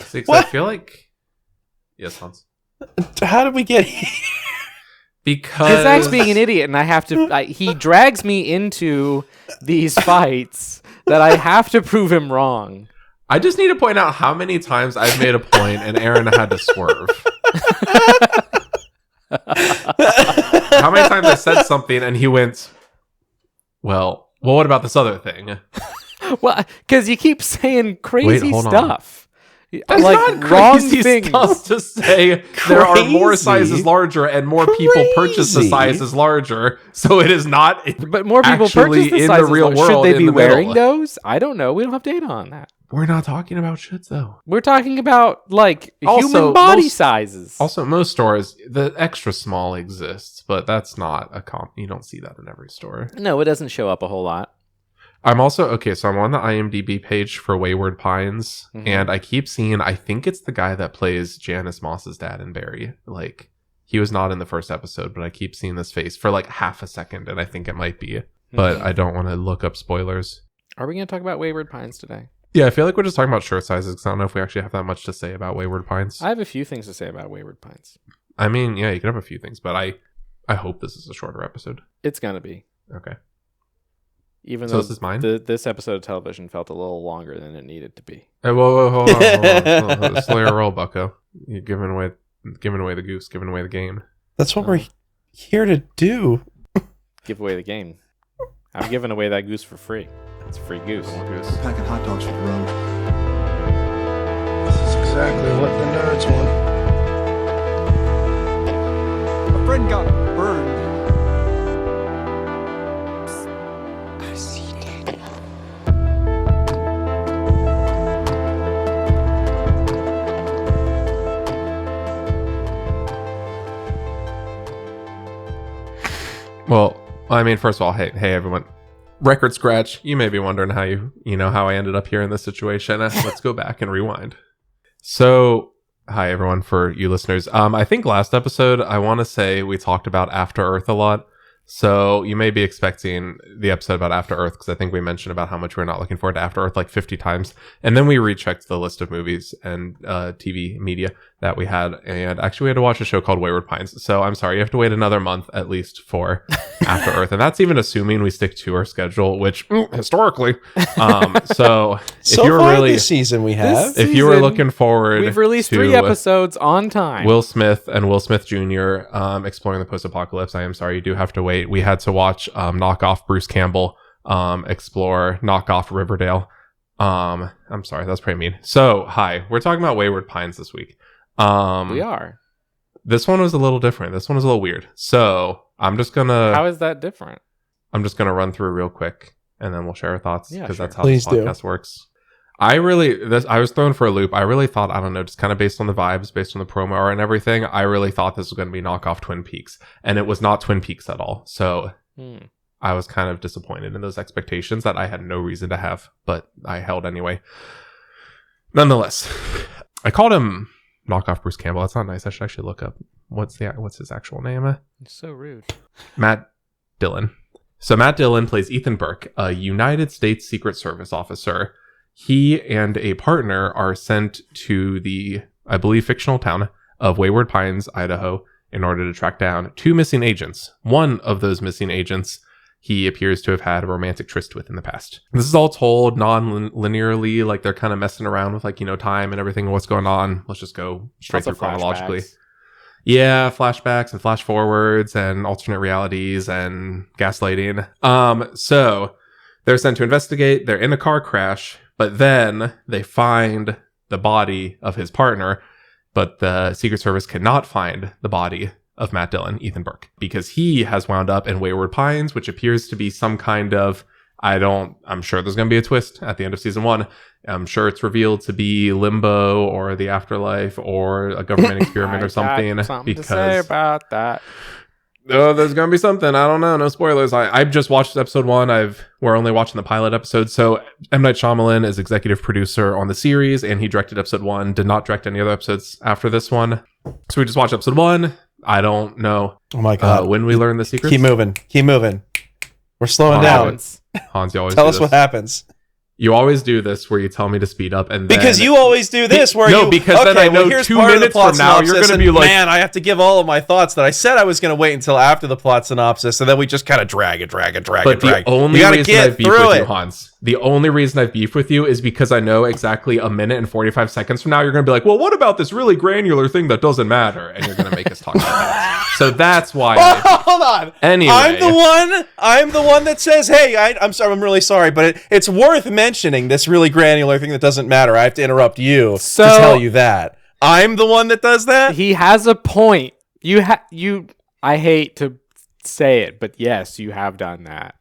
See, 'cause I feel like... Yes, Hans? How did we get here? Because Zach's being an idiot, and I have to. He drags me into these fights that I have to prove him wrong. I just need to point out how many times I've made a point and Aaron had to swerve. How many times I said something and he went, well, what about this other thing? Well, because you keep saying crazy stuff. That's like not wrong crazy things. stuff to say. There are more sizes larger and more people purchase the sizes larger, so it is not. But more people purchase the in sizes the real larger. world. Should they be wearing those? I don't know. We don't have data on that. We're not talking about shits though. We're talking about like Also, human body sizes. Also, most stores the extra small exists, but that's not a you don't see that in every store. No, it doesn't show up a whole lot. I'm also so I'm on the IMDb page for Wayward Pines, and I keep seeing. I think it's the guy that plays Janice Moss's dad in Barry. Like he was not in the first episode, but I keep seeing this face for like half a second, and I think it might be. But I don't want to look up spoilers. Are we going to talk about Wayward Pines today? Yeah, I feel like we're just talking about shirt sizes because I don't know if we actually have that much to say about Wayward Pines. I have a few things to say about Wayward Pines. I mean, yeah, you can have a few things, but I hope this is a shorter episode. It's going to be. Okay. Even so though this is mine? This episode of television felt a little longer than it needed to be. Hey, whoa, hold on. Slow your roll, bucko. You're giving away the goose, giving away the game. That's what we're here to do. Give away the game. I'm giving away that goose for free. It's a free goose. We're packing hot dogs for the road. This is exactly what the nerds want. A friend got burned. Well, I mean, first of all, hey everyone. Record scratch. You may be wondering how how I ended up here in this situation. Let's go back and rewind. So, hi everyone, for you listeners. I think last episode, I want to say we talked about After Earth a lot. So you may be expecting the episode about After Earth because I think we mentioned about how much we're not looking forward to After Earth like 50 times. And then we rechecked the list of movies and TV media that we had. And actually we had to watch a show called Wayward Pines. So I'm sorry, you have to wait another month at least for After Earth. And that's even assuming we stick to our schedule, which historically. So if you were far really this season we have. If you were looking forward, we've released to 3 episodes on time. Will Smith and Will Smith Jr. Exploring the post-apocalypse. I am sorry, you do have to wait. We had to watch Knockoff Bruce Campbell explore Knockoff Riverdale. I'm sorry, that's pretty mean. So, hi, we're talking about Wayward Pines this week. We are. This one was a little different. This one was a little weird. So, I'm just gonna... How is that different? I'm just gonna run through real quick, and then we'll share our thoughts, because that's how Please this podcast works. I was thrown for a loop. I really thought, I don't know, just kind of based on the vibes, based on the promo art and everything, I really thought this was going to be knockoff Twin Peaks. And it was not Twin Peaks at all. So I was kind of disappointed in those expectations that I had no reason to have, but I held anyway. Nonetheless, I called him knockoff Bruce Campbell. That's not nice. I should actually look up what's his actual name. It's so rude. Matt Dillon. So Matt Dillon plays Ethan Burke, a United States Secret Service officer. He and a partner are sent to the, I believe, fictional town of Wayward Pines, Idaho, in order to track down 2 missing agents. One of those missing agents he appears to have had a romantic tryst with in the past. This is all told non-linearly, like they're kind of messing around with time and everything and what's going on. Let's just go straight through chronologically. Flashbacks. Yeah, flashbacks and flash forwards and alternate realities and gaslighting. So they're sent to investigate. They're in a car crash. But then they find the body of his partner, but the Secret Service cannot find the body of Matt Dillon, Ethan Burke, because he has wound up in Wayward Pines, which appears to be some kind of, I'm sure there's going to be a twist at the end of season 1. I'm sure it's revealed to be limbo or the afterlife or a government experiment or something. Got something to say about that. Oh, there's gonna be something. I don't know. No spoilers. I've just watched episode 1. We're only watching the pilot episode. So M. Night Shyamalan is executive producer on the series, and he directed episode 1. Did not direct any other episodes after this one. So we just watched episode 1. I don't know. Oh my god! When we learn the secrets. Keep moving. We're slowing down. Hans, you always Tell do us this. what happens. You always do this where you tell me to speed up, and then, Because you always do this where No, you... because then I know here's 2 part of the minutes plot from now, you're synopsis, gonna be and like- man, I have to give all of my thoughts that I said I was going to wait until after the plot synopsis, and then we just kind of drag. But You the only gotta reason get I've beefed through with you, it. Hans, the only reason I've beefed with you is because I know exactly a minute and 45 seconds from now, you're going to be like, well, what about this really granular thing that doesn't matter? And you're going to make us talk about that. So that's why. Hold on. Anyway. I'm the one that says, hey, I'm sorry, I'm really sorry, but it's worth mentioning this really granular thing that doesn't matter. I have to interrupt you to tell you that. I'm the one that does that? He has a point. I hate to say it, but yes, you have done that.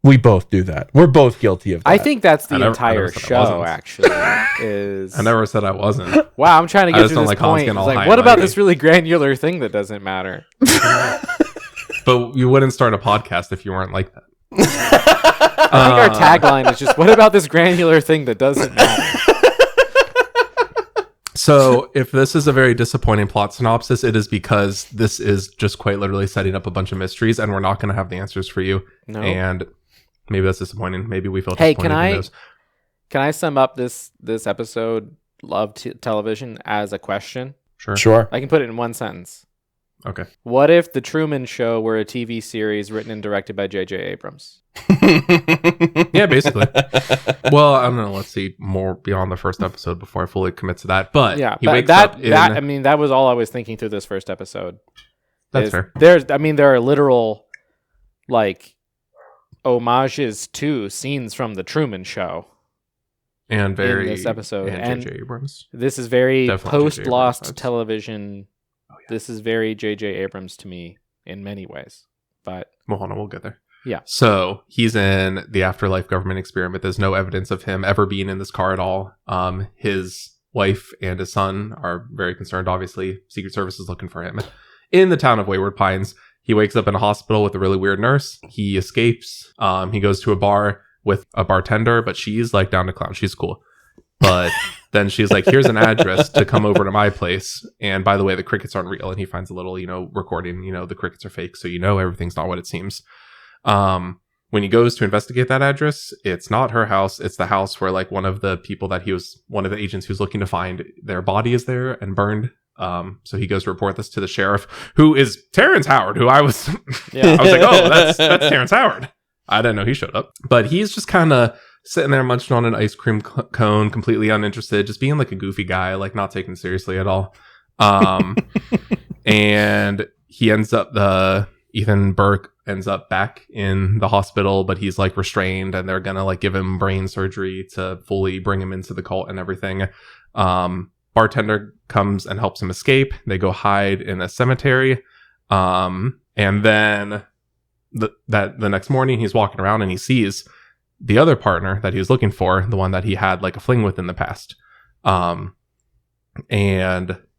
We both do that. We're both guilty of that. I think that's the I never entire said I show, wasn't. actually. Is I never said I wasn't. Wow, I'm trying to I get just to don't this like Hans point. getting all It's high like, what and about mighty. this really granular thing that doesn't matter? But you wouldn't start a podcast if you weren't like that. I think our tagline is just, what about this granular thing that doesn't matter? So if this is a very disappointing plot synopsis, it is because this is just quite literally setting up a bunch of mysteries, and we're not going to have the answers for you. No. And maybe that's disappointing. Maybe we feel Hey, disappointed. Who knows? can I sum up this episode of television as a question? Sure. I can put it in one sentence. Okay. What if The Truman Show were a TV series written and directed by J.J. Abrams? Yeah, basically. Well, I don't know. Let's see more beyond the first episode before I fully commit to that. But Yeah, he wakes up in... I mean, that was all I was thinking through this first episode. That's fair. There are literal, like, homages to scenes from The Truman Show And very... in this episode. And J.J. Abrams. This is very Definitely J.J. post-Lost Abrams vibes. television. Oh, yeah. This is very J.J. Abrams to me in many ways. But Well, hold on. We'll get there. yeah. So he's in the afterlife government experiment. There's no evidence of him ever being in this car at all. His wife and his son are very concerned. Obviously, Secret Service is looking for him. In the town of Wayward Pines, he wakes up in a hospital with a really weird nurse. He escapes. He goes to a bar with a bartender, but she's like down to clown. She's cool. But then she's like, here's an address to come over to my place. And by the way, the crickets aren't real. And he finds a little, recording, the crickets are fake. So, everything's not what it seems. When he goes to investigate that address, it's not her house. It's the house where like one of the agents who's looking to find their body is there and burned. So he goes to report this to the sheriff, who is Terrence Howard, who I was like, oh, that's Terrence Howard. I didn't know he showed up, but he's just kind of sitting there munching on an ice cream cone, completely uninterested, just being like a goofy guy, like not taken seriously at all. And he Ethan Burke ends up back in the hospital, but he's like restrained, and they're gonna like give him brain surgery to fully bring him into the cult and everything. Bartender comes and helps him escape. They go hide in a cemetery. And then the next morning he's walking around and he sees the other partner that he was looking for, the one that he had like a fling with in the past. And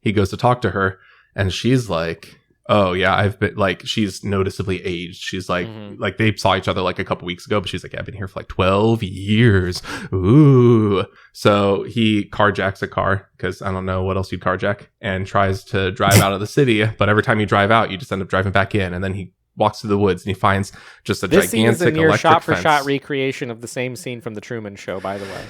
he goes to talk to her, and she's like, oh yeah, I've been like, she's noticeably aged. She's like, like they saw each other like a couple weeks ago, but she's like, I've been here for like 12 years. Ooh. So he carjacks a car, because I don't know what else you'd carjack, and tries to drive out of the city. But every time you drive out, you just end up driving back in. And then he walks through the woods and he finds just a this scene is a gigantic near electric shot-for-shot fence. recreation of the same scene from The Truman Show, by the way.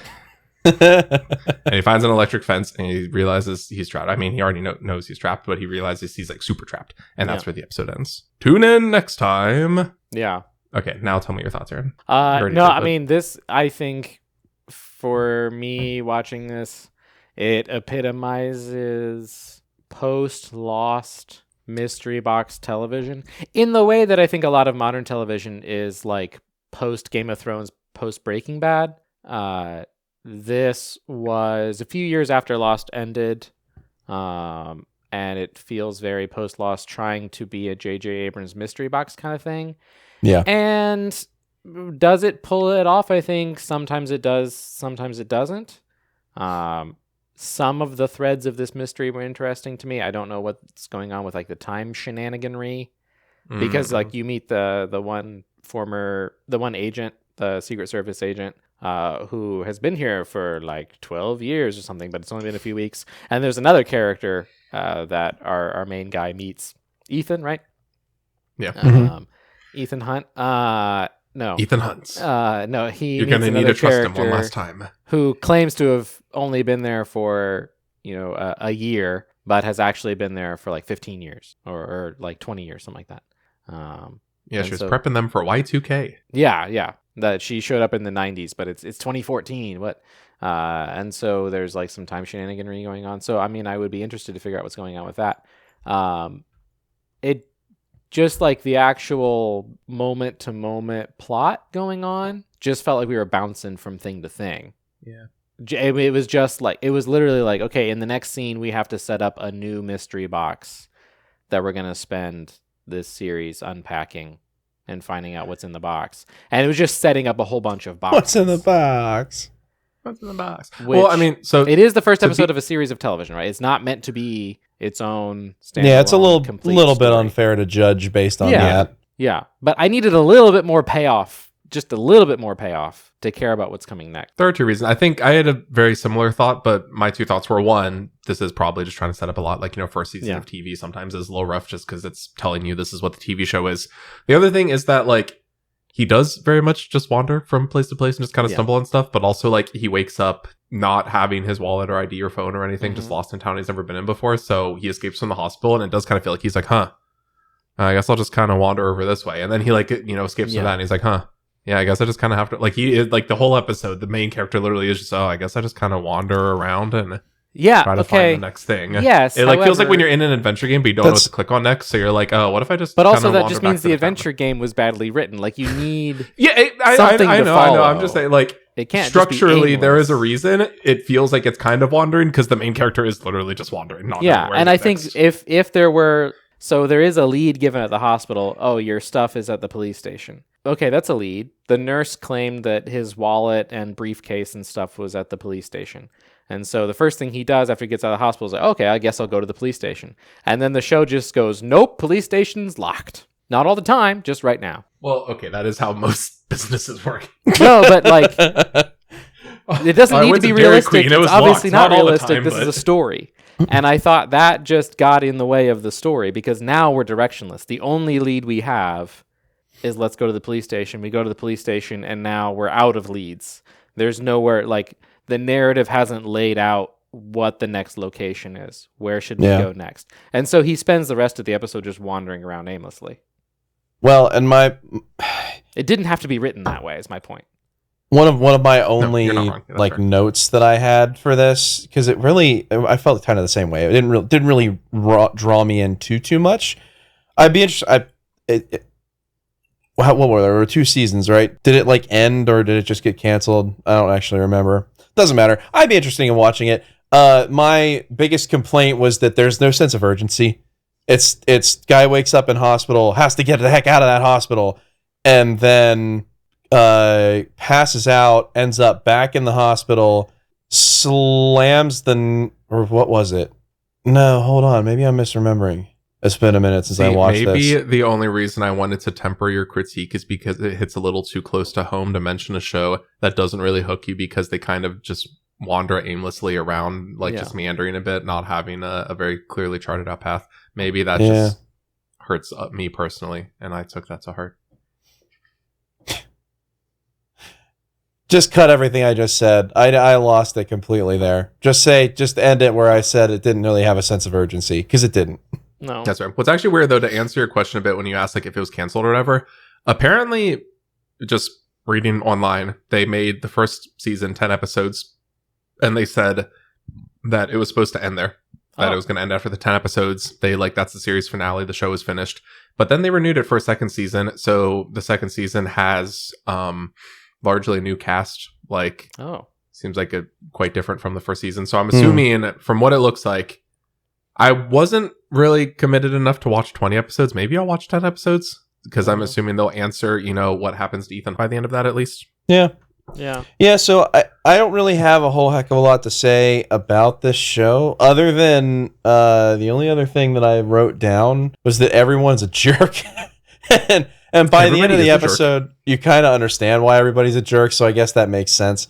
And he finds an electric fence, and he realizes he's trapped. I mean, he already knows he's trapped, but he realizes he's like super trapped. And that's where the episode ends. Tune in next time. Yeah. Okay, now tell me your thoughts, Aaron. I mean, this, I think, for me watching this, it epitomizes post-Lost mystery box television in the way that I think a lot of modern television is like post-Game of Thrones, post-Breaking Bad. This was a few years after Lost ended, and it feels very post-Lost, trying to be a J.J. Abrams mystery box kind of thing. Yeah. And does it pull it off? I think sometimes it does, sometimes it doesn't. Some of the threads of this mystery were interesting to me. I don't know what's going on with like the time shenaniganry, because like you meet the one agent, the Secret Service agent, who has been here for like 12 years or something, but it's only been a few weeks. And there's another character that our main guy meets, Ethan, right? Yeah. Ethan Hunt. No. Ethan Hunt. No, he You're meets gonna need another to trust him one character last time. who claims to have only been there for, a year, but has actually been there for like 15 years or like 20 years, something like that. Yeah, and she was so- prepping them for Y2K. Yeah. That she showed up in the 90s, but it's 2014. What? And so there's like some time shenaniganry going on. So I mean, I would be interested to figure out what's going on with that. It just like the actual moment to moment plot going on just felt like we were bouncing from thing to thing. Yeah. It was just like, it was literally like, okay, in the next scene, we have to set up a new mystery box that we're going to spend this series unpacking and finding out what's in the box. And it was just setting up a whole bunch of boxes. What's in the box? What's in the box? Which- Well, I mean, so It is the first to episode be- of a series of television, right? It's not meant to be its own standalone. Yeah, it's a little complete bit story. unfair to judge based on Yeah. that. Yeah, but I needed a little bit more payoff, just a little bit more payoff to care about what's coming next. there are two reasons. I think I had a very similar thought, but my two thoughts were, one, this is probably just trying to set up a lot, like, first season Yeah. of TV sometimes is a little rough just because it's telling you this is what the TV show is. The other thing is that, like, he does very much just wander from place to place and just kind of Yeah. stumble on stuff, but also, like, he wakes up not having his wallet or ID or phone or anything, just Mhm. lost in town he's never been in before. So he escapes from the hospital, and it does kind of feel like he's like, I guess I'll just kind of wander over this way. And then he, like, escapes Yeah. from that, and he's like, yeah, I guess I just kind of have to, like, he is, like, the whole episode, the main character literally is just, I guess I just kind of wander around and Yeah, try to okay. find the next thing. Yes, It, like, feels like however- when you're in an adventure game, but you don't know what That's- to click on next. So you're like, what if I just But also kinda that wander just back means to the town? adventure game was badly written. Like you need Yeah, I something to know. I'm follow. just saying, like, it can't structurally, just be there is a aimless. reason it feels like it's kind of wandering because the main character is literally just wandering. Not Yeah, knowing where and to I go think next. if there were, so there is a lead given at the hospital. Oh, your stuff is at the police station. Okay, that's a lead. The nurse claimed that his wallet and briefcase and stuff was at the police station. And so the first thing he does after he gets out of the hospital is like, okay, I guess I'll go to the police station. And then the show just goes, nope, police station's locked. Not all the time, just right now. well, okay, that is how most businesses work. No, but like, it doesn't I need to went be to Dairy realistic. Queen, it was It's obviously locked. not Not all the realistic. time, This is but- a story. And I thought that just got in the way of the story because now we're directionless. The only lead we have is let's go to the police station. We go to the police station and now we're out of leads. There's nowhere, like, the narrative hasn't laid out what the next location is. Where should we Yeah. go next? And so he spends the rest of the episode just wandering around aimlessly. Well, and It didn't have to be written that way, is my point. one of my only you're not wrong. That's like fair. notes that I had for this, because I felt kind of the same way. It didn't really draw me in too much. I'd be interested. What were there were 2 seasons, right? Did it like end or did it just get canceled? I don't actually remember. Doesn't matter. I'd be interested in watching it. My biggest complaint was that there's no sense of urgency. It's guy wakes up in hospital, has to get the heck out of that hospital, and then passes out, ends up back in the hospital, slams or what was it? No, hold on. Maybe I'm misremembering. It's been a minute since I watched maybe this. the only reason I wanted to temper your critique is because it hits a little too close to home to mention a show that doesn't really hook you because they kind of just wander aimlessly around, like Yeah. just meandering a bit, not having a very clearly charted out path. Maybe that Yeah. just hurts me personally, and I took that to heart. Just cut everything I just said. I lost it completely there. Just end it where I said it didn't really have a sense of urgency, because it didn't. No. That's right. What's actually weird, though, to answer your question a bit when you asked like if it was canceled or whatever, apparently, just reading online, they made the first season 10 episodes, and they said that it was supposed to end there. That it was going to end after the 10 episodes. That's the series finale. The show is finished. But then they renewed it for a second season. So the second season has largely a new cast. Like, Oh. seems like quite different from the first season. So I'm assuming from what it looks like, I wasn't really committed enough to watch 20 episodes. Maybe I'll watch 10 episodes because I'm assuming they'll answer, what happens to Ethan by the end of that at least. Yeah. Yeah. Yeah, so I don't really have a whole heck of a lot to say about this show, other than the only other thing that I wrote down was that everyone's a jerk. and by the end of Everybody the is a jerk. episode, you kind of understand why everybody's a jerk, so I guess that makes sense.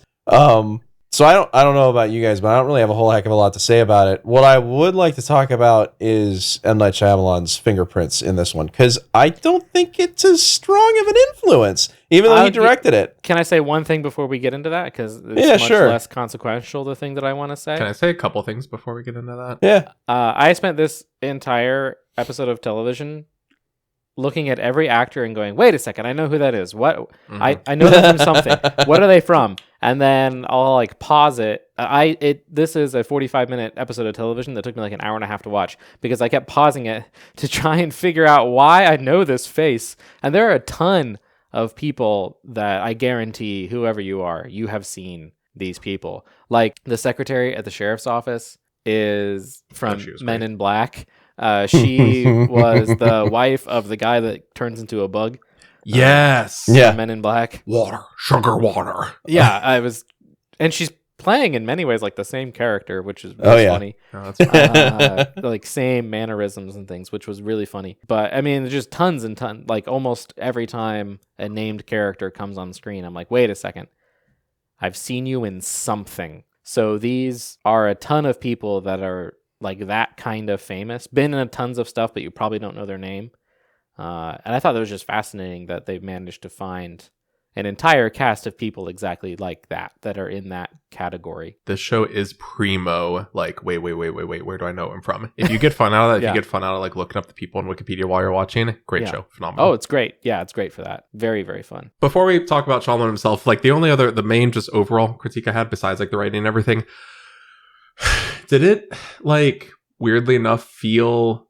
So I don't know about you guys, but I don't really have a whole heck of a lot to say about it. What I would like to talk about is M. Night Shyamalan's fingerprints in this one, because I don't think it's as strong of an influence. even though he directed it. Can I say one thing before we get into that? Because it's Yeah, much sure. less consequential, the thing that I want to say. Can I say a couple things before we get into that? Yeah. I spent this entire episode of television looking at every actor and going, wait a second, I know who that is. What? I know them from something. What are they from? And then I'll like pause it. This is a 45-minute episode of television that took me like an hour and a half to watch because I kept pausing it to try and figure out why I know this face. And there are a ton of people that I guarantee, whoever you are, you have seen these people. Like the secretary at the sheriff's office is from Men in Black. She was the wife of the guy that turns into a bug. Yes. Yeah. Men in Black. Water. Sugar water. Yeah, and she's playing in many ways like the same character, which is really funny. Oh, that's like same mannerisms and things, which was really funny. But I mean, there's just tons and tons. Like almost every time a named character comes on screen, I'm like, wait a second, I've seen you in something. So these are a ton of people that are like that kind of famous, been in tons of stuff, but you probably don't know their name. And I thought that was just fascinating that they've managed to find an entire cast of people exactly like that are in that category. This show is primo. Like, wait, where do I know him from? If you get fun out of that, if you get fun out of like looking up the people on Wikipedia while you're watching, great show, phenomenal. Oh, it's great. Yeah, it's great for that. Very, very fun. Before we talk about Shyamalan himself, like the main just overall critique I had, besides like the writing and everything, did it like weirdly enough feel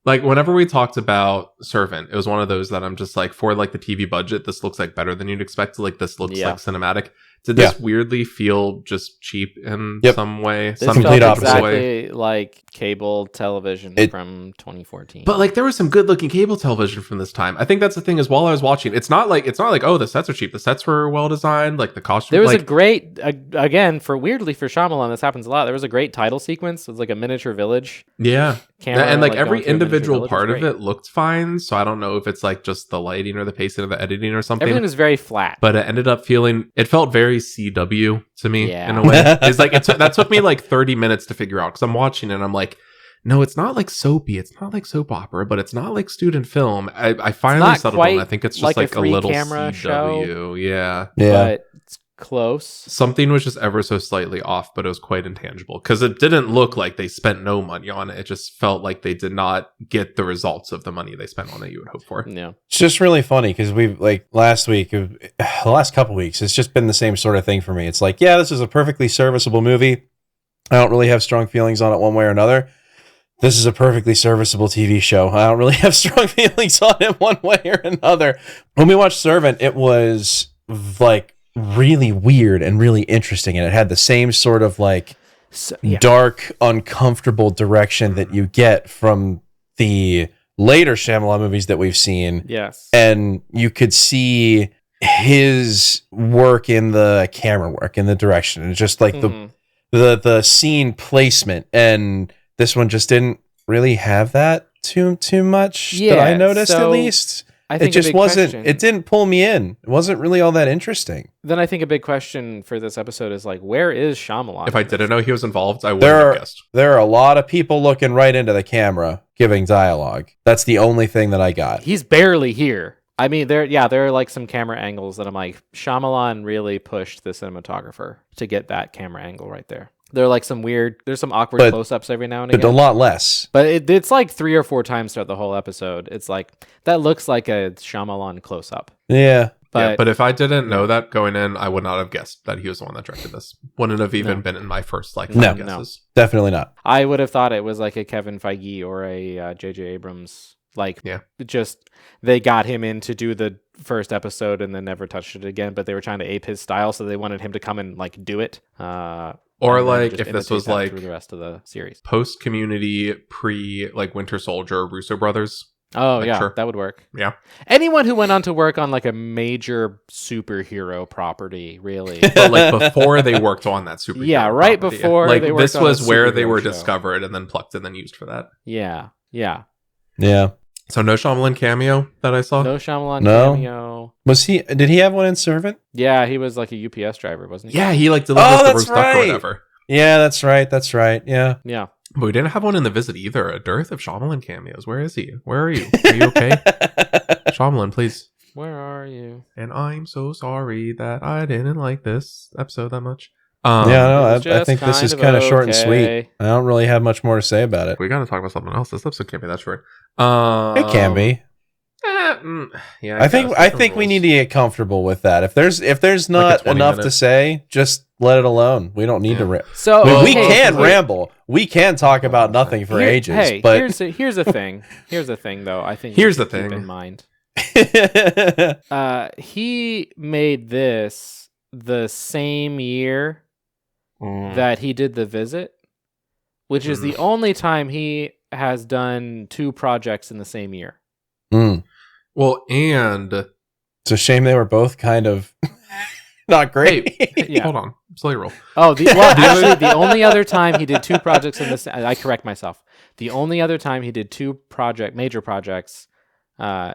like whenever we talked about Servant, it was one of those that I'm just like, for like the TV budget, this looks like better than you'd expect. Like this looks like cinematic. Did this weirdly feel just cheap in some way? This some felt complete exactly way? like cable television from 2014. But like there was some good looking cable television from this time. I think that's the thing is while I was watching, it's not like oh, the sets are cheap. The sets were well designed, like the costumes. There was like, a great again for Shyamalan, this happens a lot. There was a great title sequence. It was like a miniature village. Yeah. Camera, and like going every through a miniature individual village part was of great. it looked fine. So I don't know if it's like just the lighting or the pacing or the editing or something. Everything was very flat. But it ended up it felt very CW to me Yeah. in a way. It's like that took me like 30 minutes to figure out because I'm watching it and I'm like, no, it's not like soapy. It's not like soap opera, but it's not like student film. I finally settled on. I think it's just like a little camera CW. show. Yeah. But it's close. Something was just ever so slightly off, but it was quite intangible because it didn't look like they spent no money on it. It just felt like they did not get the results of the money they spent on it you would hope for. Yeah. It's just really funny because we've like the last couple weeks, it's just been the same sort of thing for me. It's like, yeah, this is a perfectly serviceable movie. I don't really have strong feelings on it one way or another. This is a perfectly serviceable TV show. I don't really have strong feelings on it one way or another. When we watched Servant, it was like really weird and really interesting. And it had the same sort of like dark, uncomfortable direction that you get from the later Shyamalan movies that we've seen. Yes. And you could see his work in the camera work, in the direction, and just like the scene placement. And this one just didn't really have that too much that I noticed, at least. I think it just wasn't, it didn't pull me in. It wasn't really all that interesting. Then I think a big question for this episode is like, where is Shyamalan? If I didn't know he was involved, I wouldn't have guessed. There are a lot of people looking right into the camera, giving dialogue. That's the only thing that I got. He's barely here. I mean, there are like some camera angles that I'm like, Shyamalan really pushed the cinematographer to get that camera angle right there. There are like there's some awkward close-ups every now and again. But a lot less. But it's like 3 or 4 times throughout the whole episode. It's like, that looks like a Shyamalan close-up. Yeah. But if I didn't know that going in, I would not have guessed that he was the one that directed this. Wouldn't have even been in my first guesses. No, definitely not. I would have thought it was like a Kevin Feige or a J.J. Abrams. Just they got him in to do the first episode and then never touched it again. But they were trying to ape his style, so they wanted him to come and like do it. Or like if this was like through the rest of the series, post Community, pre like Winter Soldier, Russo brothers. Oh like, yeah, sure. that would work. Yeah. Anyone who went on to work on like a major superhero property, really. But like before they worked on that superhero right property. before like they worked this on was a where they superhero were show. discovered and then plucked and then used for that. Yeah. So no Shyamalan cameo that I saw. No Shyamalan No. cameo. Did he have one in Servant? Yeah, he was like a UPS driver, wasn't he? Yeah, he like delivers the roast duck or whatever. Yeah, that's right. Yeah. Yeah. But we didn't have one in The Visit either. A dearth of Shyamalan cameos. Where is he? Where are you? Are you okay? Shyamalan, please. Where are you? And I'm so sorry that I didn't like this episode that much. Yeah, it no, was I just think this is kind kind of of short and okay. sweet. I don't really have much more to say about it. We got to talk about something else. This episode can't be that short. It can be. Yeah, I think we need to get comfortable with that. If there's not 20 enough to minutes. say, just let it alone. We don't need to. So I mean, we hey, can here- ramble. We can talk about nothing for here- ages. Hey, but here's the thing. Here's the thing, though. I think Here's you the should keep thing. in mind. He made this the same year that he did The Visit, which is the only time he has done 2 projects in the same year. Well, and it's a shame they were both kind of not great. Yeah. hold on, slow roll. Oh, actually, the only other time he did 2 projects in this, I correct myself. The only other time he did 2 major projects,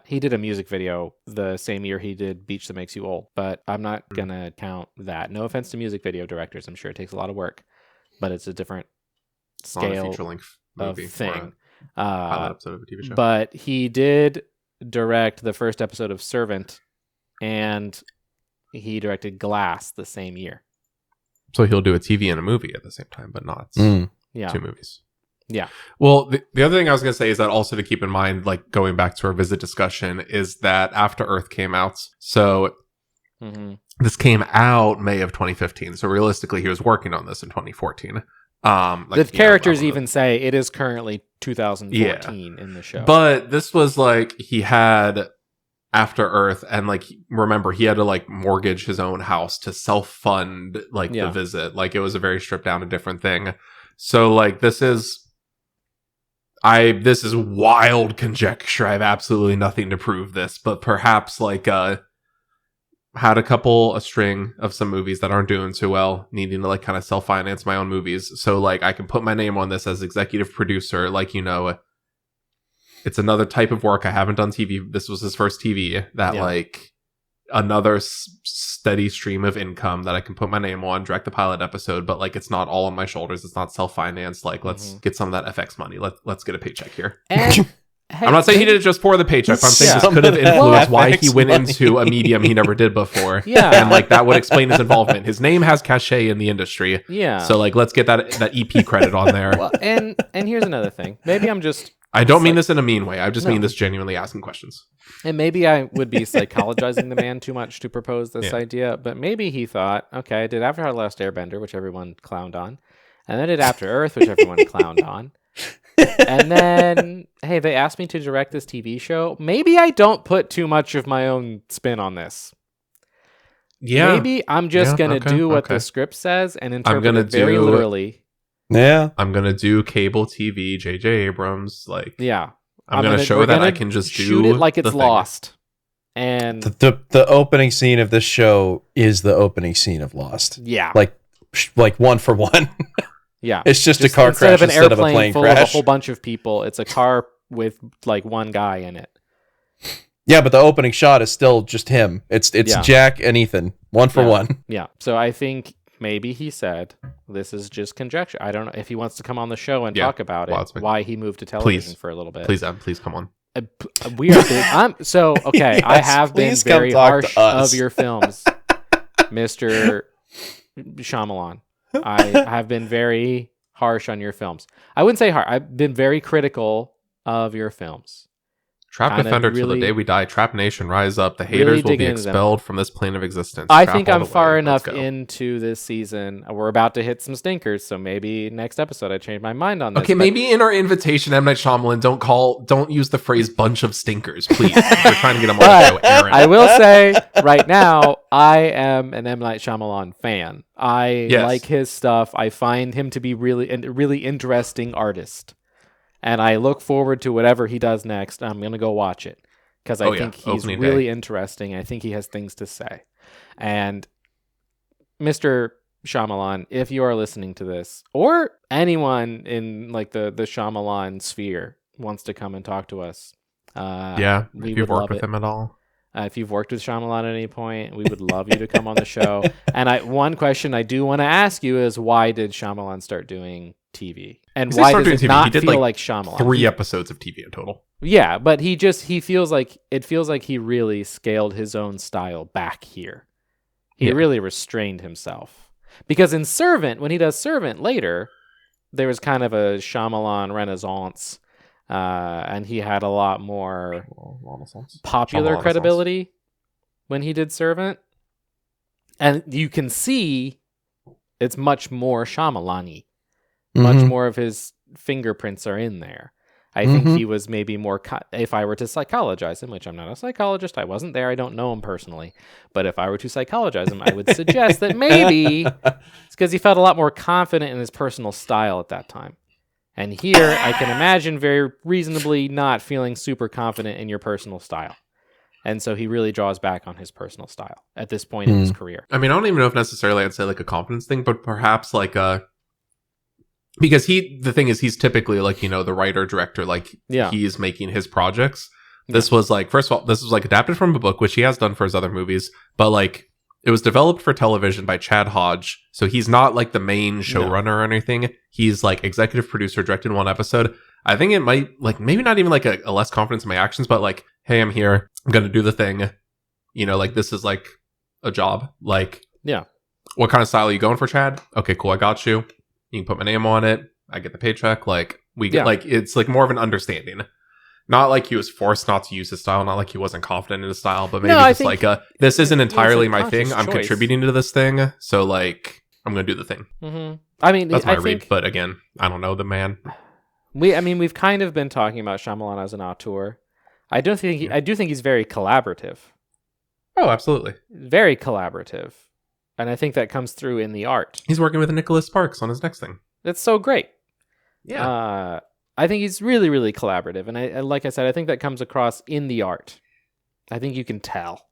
he did a music video the same year he did Beach That Makes You Old, but I'm not gonna count that. No offense to music video directors, I'm sure it takes a lot of work, but it's a different It's not a scale feature-length of movie. thing. Pilot episode of a TV show. But he did direct the first episode of Servant, and he directed Glass the same year. So he'll do a TV and a movie at the same time, but not Yeah. 2 movies. Yeah. Well, the other thing I was going to say is that also to keep in mind, like going back to our visit discussion, is that After Earth came out. So this came out May of 2015. So realistically, he was working on this in 2014. The characters even say it is currently 2014 in the show. But this was like he had After Earth, and like remember he had to like mortgage his own house to self-fund like the visit. Like it was a very stripped down and different thing. So like this is wild conjecture. I have absolutely nothing to prove this, but perhaps like had a string of some movies that aren't doing too well, needing to like kind of self-finance my own movies. So like I can put my name on this as executive producer, like, you know, it's another type of work. I haven't done TV. This was his first TV that like another steady stream of income that I can put my name on, direct the pilot episode, but like it's not all on my shoulders. It's not self-financed. Like let's get some of that FX money. Let's get a paycheck here. And I'm not saying he did it just for the paycheck, but I'm saying this could have influenced why he went into a medium he never did before. Yeah. And like that would explain his involvement. His name has cachet in the industry. Yeah. So like let's get that EP credit on there. Well, and here's another thing. Maybe I'm just I don't mean this in a mean way. I just mean this genuinely asking questions. And maybe I would be psychologizing the man too much to propose this idea, but maybe he thought, okay, I did After Our Last Airbender, which everyone clowned on, and then I did After Earth, which everyone clowned on. And then, hey, they asked me to direct this TV show. Maybe I don't put too much of my own spin on this. Yeah. Maybe I'm just going to do what the script says and interpret it very literally. Yeah. I'm going to do cable TV, J.J. Abrams. Like, yeah. I'm going to show that I can just shoot it like it's Lost. And the opening scene of this show is the opening scene of Lost. Yeah. Like 1 for 1. Yeah. It's just a car crash instead of a plane full crash. Of a whole bunch of people. It's a car with like one guy in it. Yeah, but the opening shot is still just him. It's Jack and Ethan. 1 for 1. Yeah. So I think maybe he said this is just conjecture. I don't know if he wants to come on the show and talk about it. Why he moved to television for a little bit. Please come on. We are big. Okay. Yes, I have been please come very talk harsh to us. of your films, Mr. Shyamalan. I have been very harsh on your films. I wouldn't say harsh. I've been very critical of your films. Trap Kinda Defender till the really- day we die. Trap Nation, rise up. The haters will dig be into them. expelled from this plane of existence. I Trap think all I'm the way. far Let's enough go. into this season. We're about to hit some stinkers, so maybe next episode I change my mind on this. Okay, but- maybe in our invitation, M. Night Shyamalan, don't use the phrase bunch of stinkers, please. We're trying to get him on the show, Aaron. I will say right now, I am an M. Night Shyamalan fan. I like his stuff. I find him to be really interesting artist. And I look forward to whatever he does next. I'm going to go watch it because I think he's Opening really day. interesting. I think he has things to say. And Mr. Shyamalan, if you are listening to this, or anyone in like the Shyamalan sphere wants to come and talk to us, If we you've would love worked with it. him at all. If you've worked with Shyamalan at any point, we would love you to come on the show. And one question I do want to ask you is, why did Shyamalan start doing TV? And He said why start does doing it TV. He not did, feel like, like Shyamalan? 3 episodes of TV in total. Yeah, but he feels like he really scaled his own style back here. He really restrained himself. Because in Servant, when he does Servant later, there was kind of a Shyamalan renaissance, and he had a lot more popular Shyamalan credibility when he did Servant. And you can see it's much more Shyamalan-y. Much more of his fingerprints are in there. I think he was maybe more, if I were to psychologize him, which I'm not a psychologist, I wasn't there, I don't know him personally, but if I were to psychologize him, I would suggest that maybe it's because he felt a lot more confident in his personal style at that time. And here, I can imagine very reasonably not feeling super confident in your personal style. And so he really draws back on his personal style at this point in his career. I mean, I don't even know if necessarily I'd say like a confidence thing, but perhaps like a... Because the thing is, he's typically like, you know, the writer, director, like he's making his projects. This was like, first of all, this was like adapted from a book, which he has done for his other movies, but like it was developed for television by Chad Hodge. So he's not like the main showrunner or anything. He's like executive producer, directed 1 episode. I think it might like, maybe not even like a less confidence in my actions, but like, hey, I'm here. I'm going to do the thing. You know, like this is like a job. Like, what kind of style are you going for, Chad? Okay, cool. I got you. You can put my name on it. I get the paycheck. Like we get like, it's like more of an understanding. Not like he was forced not to use his style. Not like he wasn't confident in his style, but maybe just like this isn't entirely my thing. I'm contributing to this thing. So like, I'm going to do the thing. Mm-hmm. I mean, that's my read. But again, I don't know the man. We've kind of been talking about Shyamalan as an auteur. I do think he's very collaborative. Oh, absolutely. Very collaborative. And I think that comes through in the art. He's working with Nicholas Sparks on his next thing. That's so great. Yeah. I think he's really, really collaborative. And I like I said, I think that comes across in the art. I think you can tell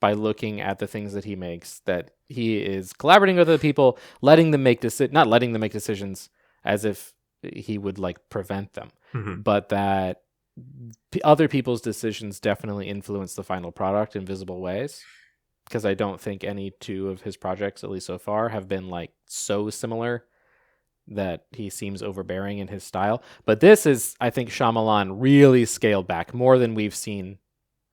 by looking at the things that he makes that he is collaborating with other people, letting them make not letting them make decisions as if he would like prevent them, but that other people's decisions definitely influence the final product in visible ways. Because I don't think any 2 of his projects, at least so far, have been like so similar that he seems overbearing in his style. But this is, I think, Shyamalan really scaled back more than we've seen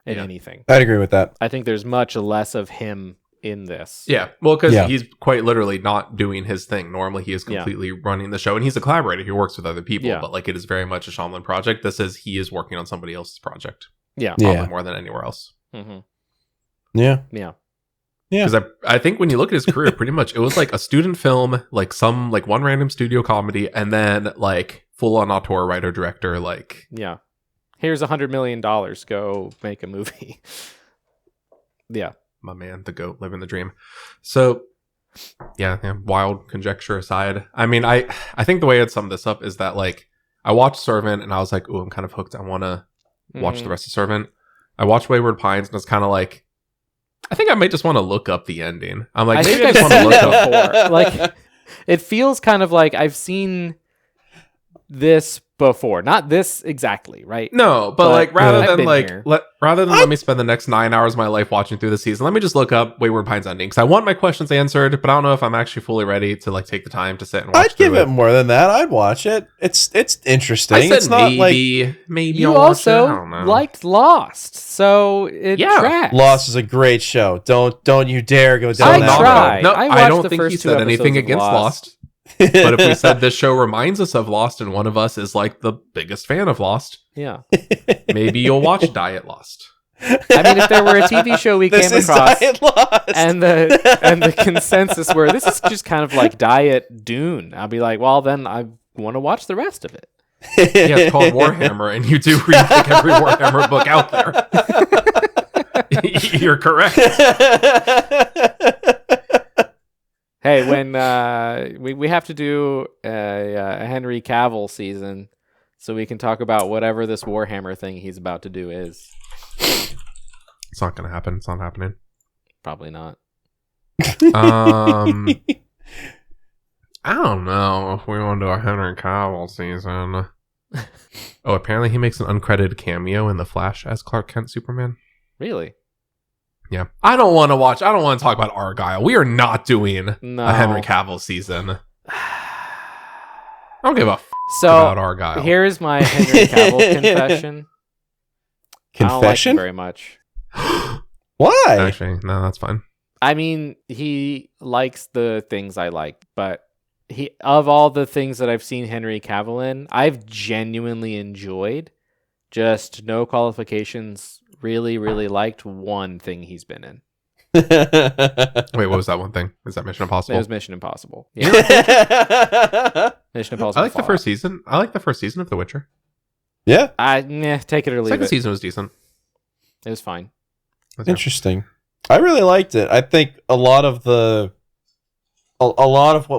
in anything. I'd agree with that. I think there's much less of him in this. Yeah, well, because he's quite literally not doing his thing. Normally, he is completely running the show, and he's a collaborator. He works with other people, but like it is very much a Shyamalan project. This is he is working on somebody else's project. Yeah, probably more than anywhere else. Yeah. Because I think when you look at his career, pretty much it was like a student film, like some like one random studio comedy, and then like full on auteur, writer, director. Like here's $100 million. Go make a movie. My man, the goat, living the dream. So wild conjecture aside, I mean, I think the way I'd sum this up is that like I watched Servant and I was like, oh, I'm kind of hooked. I want to watch the rest of Servant. I watched Wayward Pines and it's kind of like, I think I might just want to look up the ending. I'm like, maybe I just want to look up before. Like, it feels kind of like I've seen this before. Not this exactly, right? No, but like rather than let me spend the next 9 hours of my life watching through the season, let me just look up Wayward Pines ending because I want my questions answered, but I don't know if I'm actually fully ready to like take the time to sit and watch. I'd give it more than that. I'd watch it. It's interesting. I said it's not maybe you also liked Lost, so it tracks. Lost is a great show. Don't you dare go down that road. No, I don't think he said anything against Lost. But if we said this show reminds us of Lost and one of us is like the biggest fan of Lost, maybe you'll watch Diet Lost. I mean, if there were a TV show we came across and the consensus were this is just kind of like Diet Dune, I'll be like, well, then I want to watch the rest of it. Yeah, it's called Warhammer, and you do read like every Warhammer book out there. You're correct. Hey, when we have to do a Henry Cavill season, so we can talk about whatever this Warhammer thing he's about to do is. It's not going to happen. It's not happening. Probably not. I don't know if we want to do a Henry Cavill season. Oh, apparently he makes an uncredited cameo in The Flash as Clark Kent Superman. Really? Yeah. I don't want to talk about Argyle. We are not doing a Henry Cavill season. I don't give a So about Argyle. here's my Henry Cavill confession. I don't like him Confession? very much. Why? Actually, no, that's fine. I mean, he likes the things I like, but of all the things that I've seen Henry Cavill in, I've genuinely enjoyed. Just no qualifications. Really, really liked one thing he's been in. Wait, what was that one thing? Is that Mission It Impossible? was Mission Impossible. Yeah, Mission Impossible. I like the Fallout. first season. I like the first season of The Witcher. Yeah, Take it or leave Second it. season was decent. It was fine. Okay. interesting. I really liked it. I think a lot of what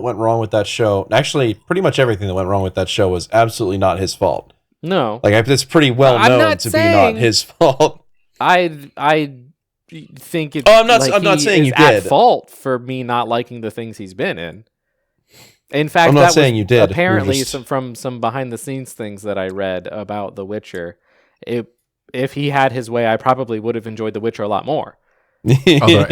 went wrong with that show, actually, pretty much everything that went wrong with that show was absolutely not his fault. No, Like, it's pretty well I'm known not to saying- be not his fault. I think it's. Oh, I'm not he saying is you at did. fault for me not liking the things he's been in. In fact, I'm not that was saying you did. You're apparently just- from some behind the scenes things that I read about The Witcher. If he had his way, I probably would have enjoyed The Witcher a lot more. Although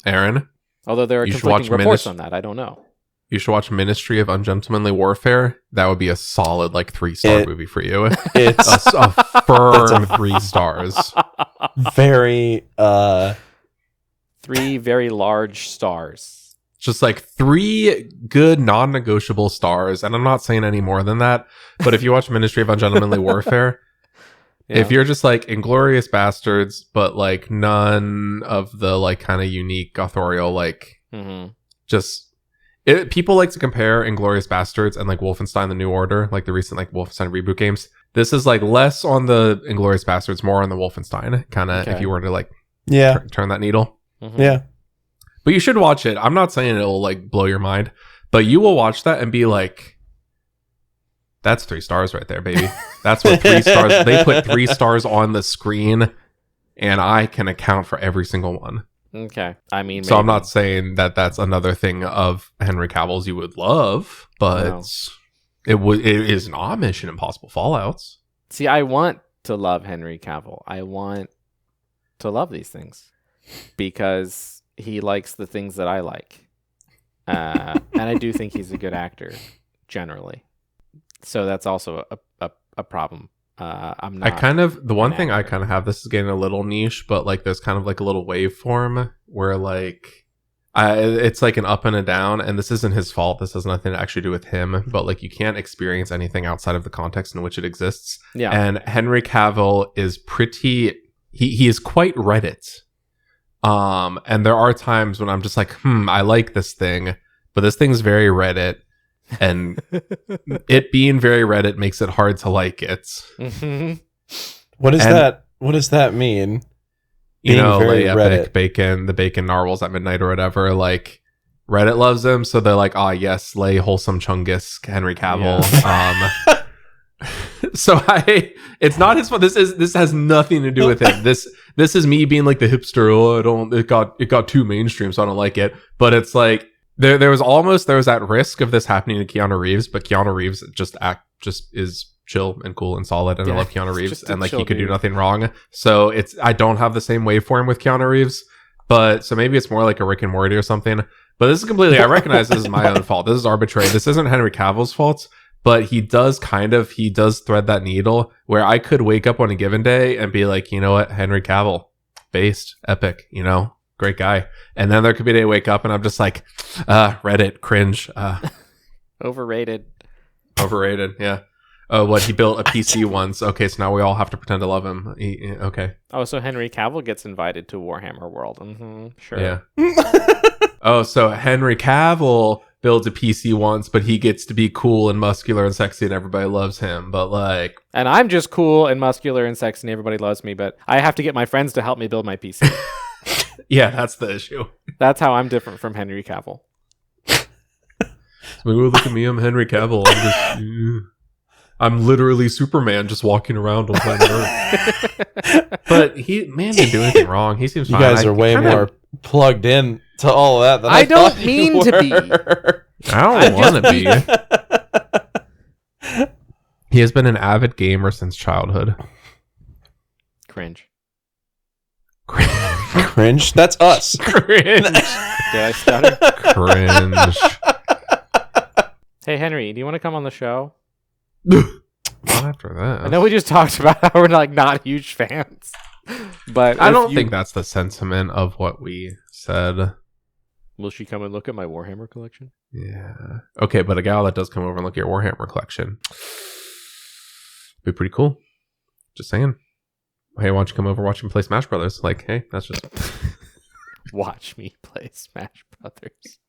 Aaron, Although there are You should conflicting watch reports Minis- on that, I don't know. you should watch Ministry of Ungentlemanly Warfare. That would be a solid 3-star It- movie for you. It's a firm 3 stars. very 3 very large stars. Just 3 good non-negotiable stars, and I'm not saying any more than that. But if you watch Ministry of Ungentlemanly Warfare, Yeah. if you're just Inglorious Bastards, but none of the kind of unique authorial Mhm. people like to compare Inglorious Bastards and Wolfenstein: The New Order, the recent Wolfenstein reboot games. This is less on the Inglorious Bastards, more on the Wolfenstein kind of. Okay. If you were to yeah, turn that needle. Mhm. yeah. But you should watch it. I'm not saying it'll blow your mind, but you will watch that and be like, that's 3 stars right there, baby. That's what 3 stars. They put 3 stars on the screen, and I can account for every single one. Okay. I mean, So I'm maybe. not saying that that's another thing of Henry Cavill's you would love, but No. it is not Mission Impossible Fallouts. See, I want to love Henry Cavill. I want to love these things because he likes the things that I like. And I do think he's a good actor, generally. So that's also a problem. I'm not. The one thing I actor. kind of have, this is getting a little niche, but there's kind of a little waveform where it's an up and a down, and this isn't his fault. This has nothing to actually do with him, but you can't experience anything outside of the context in which it exists. Yeah. And Henry Cavill is he is quite Reddit. And there are times when I'm just I like this thing, but this thing's very Reddit, and it being very Reddit makes it hard to like it. Mhm. What does And- that? What does that mean? You Being know, very epic Reddit. bacon, the bacon narwhals at midnight or whatever. Reddit loves them, so they're yes, lay wholesome chungus, Henry Cavill. So it's not his fault. This has nothing to do with it. This is me being the hipster. Oh, it got too mainstream, so I don't like it. But it's there was that risk of this happening to Keanu Reeves, but Keanu Reeves just is chill and cool and solid, and I Yeah, love Keanu he's Reeves, just a and he chill could do dude. nothing wrong. So I don't have the same waveform with Keanu Reeves, but so maybe it's more like a Rick and Morty or something. But this is completely, I recognize this is my own fault. This is arbitrary. This isn't Henry Cavill's fault, but he does thread that needle where I could wake up on a given day and be you know what, Henry Cavill, based, epic, great guy. And then there could be a day I wake up and I'm just Reddit, cringe, Overrated. overrated. Yeah. Oh, what, he built a PC once. Okay, so now we all have to pretend to love him. Okay. Oh, so Henry Cavill gets invited to Warhammer World. Sure. Yeah. Oh, so Henry Cavill builds a PC once, but he gets to be cool and muscular and sexy and everybody loves him. But And I'm just cool and muscular and sexy and everybody loves me, but I have to get my friends to help me build my PC. yeah, that's the issue. That's how I'm different from Henry Cavill. Oh, look at me, I'm Henry Cavill. I'm literally Superman just walking around on planet Earth. But man didn't do anything wrong. He seems You fine. guys are way kinda- more plugged in to all of that than I I don't thought you mean to be. were. I don't want to be. He has been an avid gamer since childhood. Cringe. Cringe. That's us. Cringe. Did I stutter? Cringe. Hey, Henry, do you want to come on the show? Not after that. I know we just talked about how we're like not huge fans, but I don't think that's the sentiment of what we said. Will she come and look at my Warhammer collection? Yeah. Okay, but a gal that does come over and look at your Warhammer collection be pretty cool. Just saying. Hey, why don't you come over, watch me play Smash Brothers? Like, hey, that's just watch me play Smash Brothers.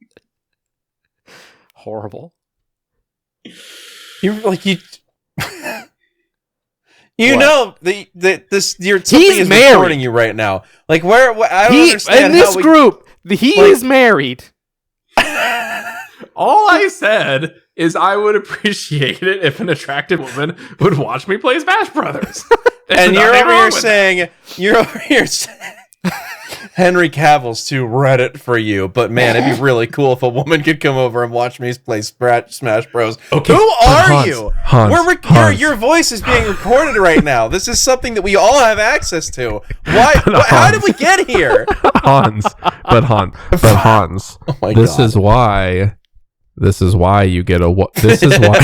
Horrible. You What? know this something He's is married. recording you right now. Like where I don't understand in this how group. He is married. all I said is I would appreciate it if an attractive woman would watch me play Smash Brothers. and you're over here saying Henry Cavill's too Reddit for you, but man, it'd be really cool if a woman could come over and watch me play Smash Bros. Okay, Who are Hans, you? Hans. Your voice is being recorded right now. This is something that we all have access to. Why? How did we get here? Hans. Oh my This God. is why you get a. This is why.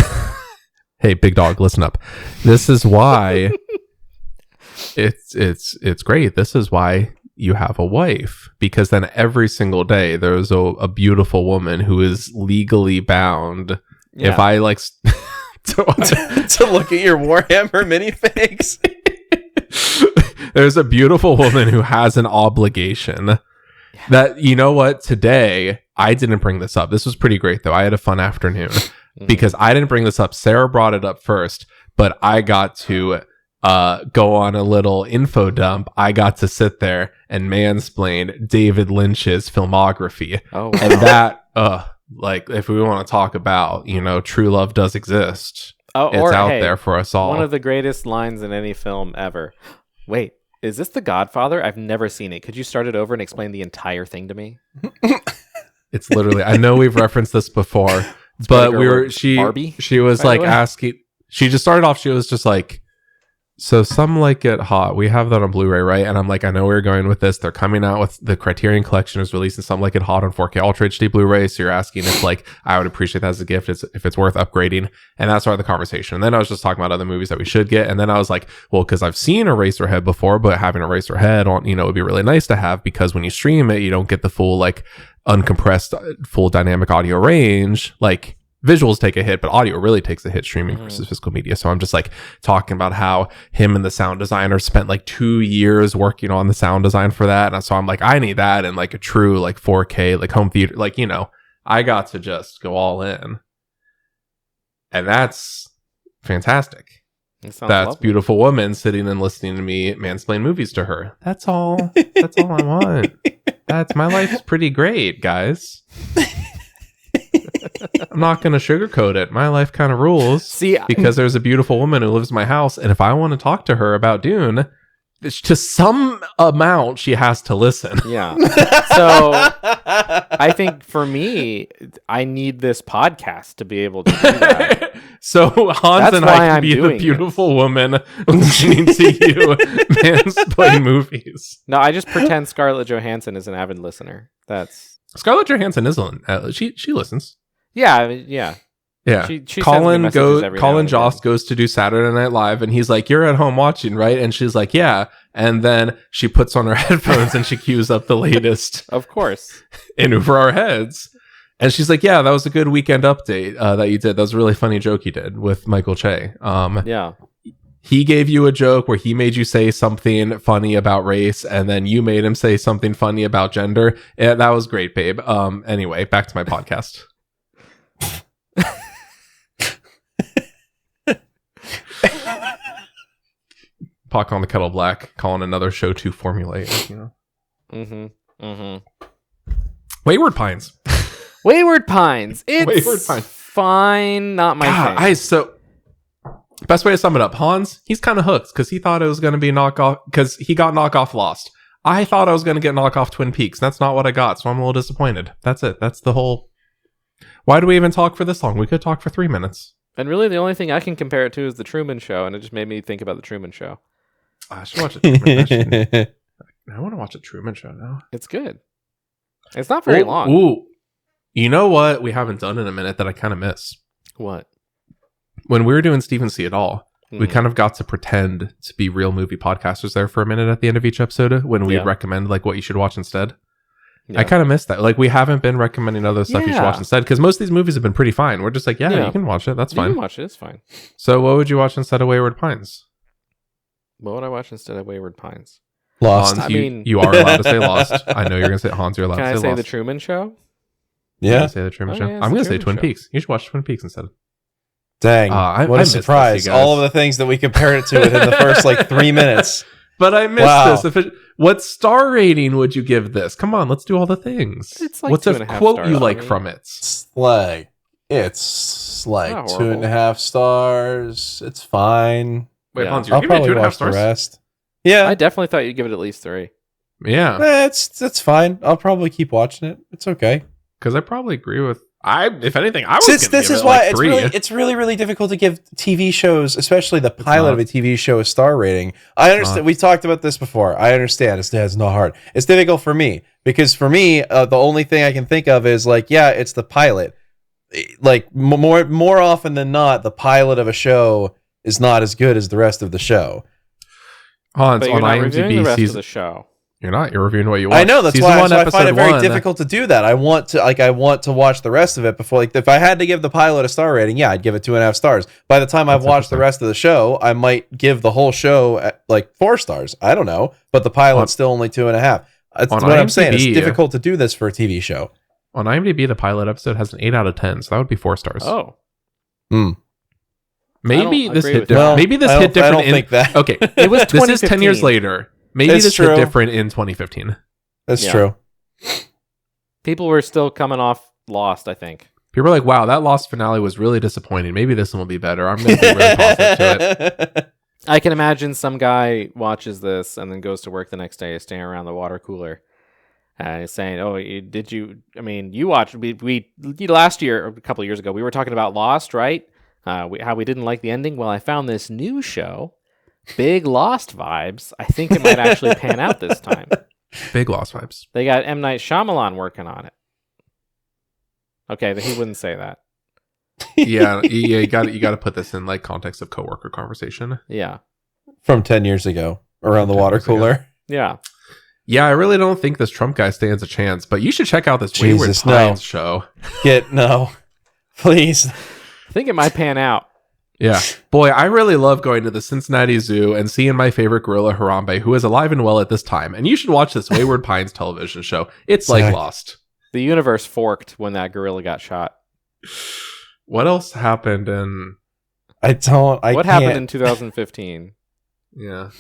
Hey, big dog, listen up. This is why. It's great. This is why you have a wife, because then every single day there's a beautiful woman who is legally bound. Yeah. If I like to look at your Warhammer minifigs. there's a beautiful woman who has an obligation that, you know what, today I didn't bring this up. This was pretty great though. I had a fun afternoon because I didn't bring this up. Sarah brought it up first, but I got to go on a little info dump. I got to sit there and mansplain David Lynch's filmography. Oh, wow. And that, like, if we want to talk about, true love does exist. It's out there for us all. One of the greatest lines in any film ever. Wait, is this The Godfather? I've never seen it. Could you start it over and explain the entire thing to me? It's literally, I know we've referenced this before, but Barbie, she was like asking, she just started off, she was just like, so Some Like It Hot, we have that on Blu-ray, right? And I'm like, I know where you're going with this. They're coming out with the Criterion Collection is releasing Some Like It Hot on 4K Ultra HD Blu-ray. So you're asking if like, I would appreciate that as a gift, if it's worth upgrading. And that started the conversation. And then I was just talking about other movies that we should get. And then I was like, well, because I've seen Eraserhead before, but having Eraserhead on, would be really nice to have, because when you stream it, you don't get the full like uncompressed, full dynamic audio range. Like, visuals take a hit, but audio really takes a hit streaming versus physical media. So I'm just like talking about how him and the sound designer spent like 2 years working on the sound design for that. And so I'm like, I need that and like a true like 4K, like home theater, like, I got to just go all in. And that's fantastic. That's lovely. beautiful woman sitting and listening to me mansplain movies to her. That's all. That's all I want. My life's pretty great, guys. I'm not going to sugarcoat it. My life kind of rules. See, because there's a beautiful woman who lives in my house, and if I want to talk to her about Dune, it's to some amount she has to listen. Yeah. So I think for me, I need this podcast to be able to do that. So Hans That's and why I can I'm be the doing beautiful woman listening to you mansplain movies. No, I just pretend Scarlett Johansson is an avid listener. That's Scarlett Johansson is she listens. yeah. Yeah. She sends me Colin messages every now Colin and Jost again. goes to do Saturday Night Live, and he's like, "You're at home watching, right?" And she's like, "Yeah." And then she puts on her headphones and she cues up the latest Of course. in Over Our Heads. And she's like, "Yeah, that was a good weekend update that you did. That was a really funny joke you did with Michael Che. Yeah. He gave you a joke where he made you say something funny about race, and then you made him say something funny about gender. Yeah, that was great, babe. Anyway, back to my podcast. Pot on the kettle black, calling another show too formulaic, Wayward Pines. Wayward Pines. It's Wayward Pines. fine. Not my thing. Best way to sum it up, Hans, he's kind of hooked because he thought it was going to be knockoff, because he got knockoff Lost. I thought I was going to get knockoff Twin Peaks. That's not what I got, so I'm a little disappointed. That's it. That's the whole... Why do we even talk for this long? We could talk for 3 minutes. And really, the only thing I can compare it to is the Truman Show, and it just made me think about the Truman Show. I should watch a Truman Show. I want to watch a Truman Show now. It's good. It's not very long. Ooh. You know what we haven't done in a minute that I kind of miss? What? When we were doing Stephen See It All, we Mhm. kind of got to pretend to be real movie podcasters there for a minute at the end of each episode when we'd Yeah. recommend like what you should watch instead. Yeah. I kind of missed that. Like we haven't been recommending other stuff you should watch Yeah. instead because most of these movies have been pretty fine. We're just like, yeah, Yeah. you can watch it. That's You fine. can watch it. It's fine. So what would you watch instead of Wayward Pines? What would I watch instead of Wayward Pines? Lost. Hans, I mean- you are allowed to say Lost. I know you're going to say Hans. You're allowed Can I to say say Lost. The Truman Show? You're Yeah. gonna say the Truman Oh, Show. yeah, it's I'm The going to say Truman Twin Show. Peaks. You should watch Twin Peaks instead. Dang. I what a missed this, surprise. you guys. All of the things that we compared it to within the first like 3 minutes. But I missed Wow. this. What star rating would you give this? Come on, let's do all the things. It's like What's a 2.5 quote stars, you I like mean. from it? It's like Not 2.5 stars. It's fine. Wait, Yeah. Hans, you're I'll giving it probably 2.5 watch the stars? rest. Yeah. I definitely thought you'd give it at least 3. Yeah, That's fine. I'll probably keep watching it. It's okay. because I probably agree with. If anything, I was. Since gonna this give is it why like 3. it's really difficult to give TV shows, especially the pilot not. of a TV show, a star rating. I understand. not. We talked about this before. I understand. It's not hard. It's difficult for me because for me, the only thing I can think of is like, yeah, it's the pilot. Like more often than not, the pilot of a show is not as good as the rest of the show. Hans But on you're not reviewing the IMDb rest of season. the show. You're not. You're reviewing what you watch. I know that's Season why one, so I find it episode very 1. difficult to do that. I want to watch the rest of it before. Like if I had to give the pilot a star rating, yeah, I'd give it 2.5 stars. By the time I've That's watched the interesting. rest of the show, I might give the whole show at like 4 stars. I don't know, but the pilot's still only 2.5. That's on what I'm saying. It's IMDb, difficult to do this for a TV show. On IMDb, the pilot episode has an 8 out of 10, so that would be 4 stars. Oh. Maybe I don't this agree hit with different. that. Maybe this I hit don't- I different. don't think that. Okay, It was this is 10 years 2015. later. Maybe It's this true. hit different in 2015. That's Yeah. true. People were still coming off Lost, I think. People are like, "Wow, that Lost finale was really disappointing. Maybe this one will be better." I'm going to be really positive to it. I can imagine some guy watches this and then goes to work the next day, staying around the water cooler, saying, "Oh, you watched we last year, or a couple of years ago, we were talking about Lost, right? How we didn't like the ending. Well, I found this new show, big Lost vibes. I think it might actually pan out this time. Big Lost vibes. They got M. Night Shyamalan working on it. Okay, he wouldn't say that. Yeah, you got to put this in like context of coworker conversation. Yeah, From 10 years ago, around the 10 water years ago. cooler. yeah. Yeah, I really don't think this Trump guy stands a chance, but you should check out this Wayward Jesus, no. Pines show. No, please. I think it might pan out. Yeah. Boy, I really love going to the Cincinnati Zoo and seeing my favorite gorilla, Harambe, who is alive and well at this time. And you should watch this Wayward Pines television show. It's like Zach. Lost. The universe forked when that gorilla got shot. What else happened in... What happened in 2015? Yeah.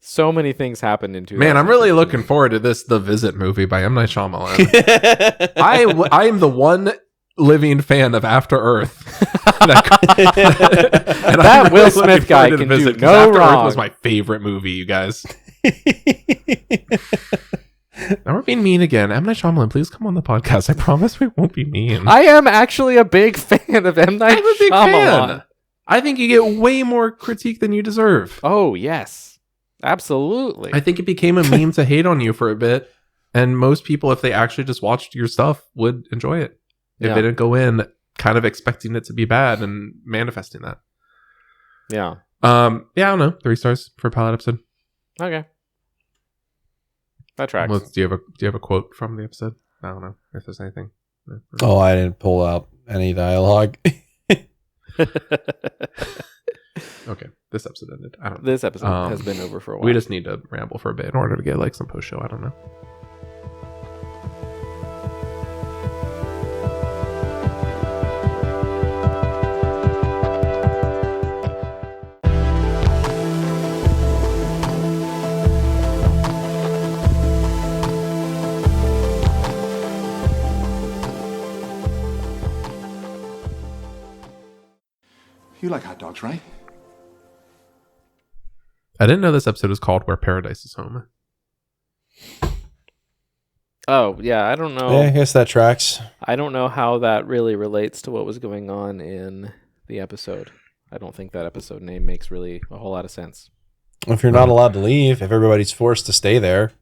So many things happened in 2015. Man, I'm really looking forward to this The Visit movie by M. Night Shyamalan. I am the one living fan of After Earth. And That I'm Will looking Smith guy forward to can The do 'cause no After Earth wrong. was my favorite movie, you guys. Now we're being mean again. M. Night Shyamalan, please come on the podcast. I promise we won't be mean. I am actually a big fan of M. Night I'm a big Shyamalan. fan. I think you get way more critique than you deserve. Oh, yes. Absolutely. I think it became a meme to hate on you for a bit. And most people, if they actually just watched your stuff, would enjoy it. If Yeah. they didn't go in kind of expecting it to be bad and manifesting that. Yeah. Yeah, I don't know. 3 stars for pilot episode. Okay. That tracks. Well, do you have a quote from the episode? I don't know if there's anything. Oh, I didn't pull out any dialogue. Okay, this episode ended. I don't know. This episode has been over for a while. We just need to ramble for a bit in order to get like some post show. I don't know. You like hot dogs, right? I didn't know this episode was called Where Paradise is Home. Oh, yeah. I don't know. Yeah, I guess that tracks. I don't know how that really relates to what was going on in the episode. I don't think that episode name makes really a whole lot of sense. If you're not allowed to leave, if everybody's forced to stay there,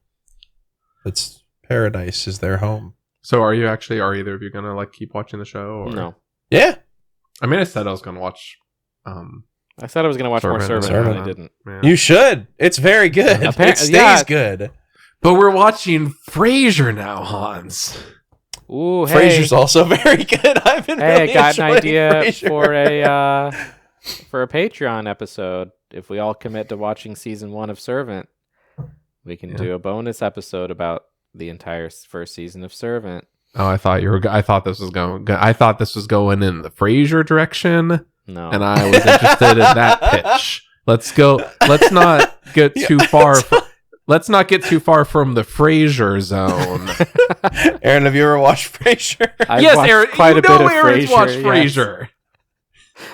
it's paradise is their home. So are either of you gonna like keep watching the show? Or? No. Yeah. I mean, I said I was going to watch. I said I was going to watch more Servant, Servant, and Servant. I didn't. Yeah. You should. It's very good. It stays good. But we're watching Frasier now, Hans. Ooh, hey. Frasier's also very good. I've been Hey, really I got an enjoying idea Frasier. for a Patreon episode. If we all commit to watching season 1 of Servant, we can do a bonus episode about the entire first season of Servant. Oh, I thought this was going. I thought this was going in the Frasier direction, No. and I was interested in that pitch. Let's go. Let's not get too far. Let's not get too far from the Frasier zone. Aaron, have you ever watched Frasier? I've yes, watched Aaron. quite You a bit know of Aaron's Frasier, watched yes. Frasier.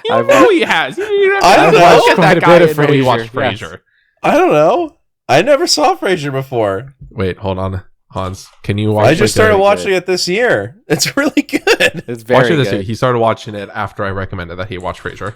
You I've know wa- he has. You I don't know. Look at Quite that a guy bit of and know he Frasier, watched yes. Frasier. I don't know. I never saw Frasier before. Wait, hold on, Hans. Can you watch? I just started very watching good. it this year. It's really good. It's Watch very it this good. year. He started watching it after I recommended that he watch Frasier.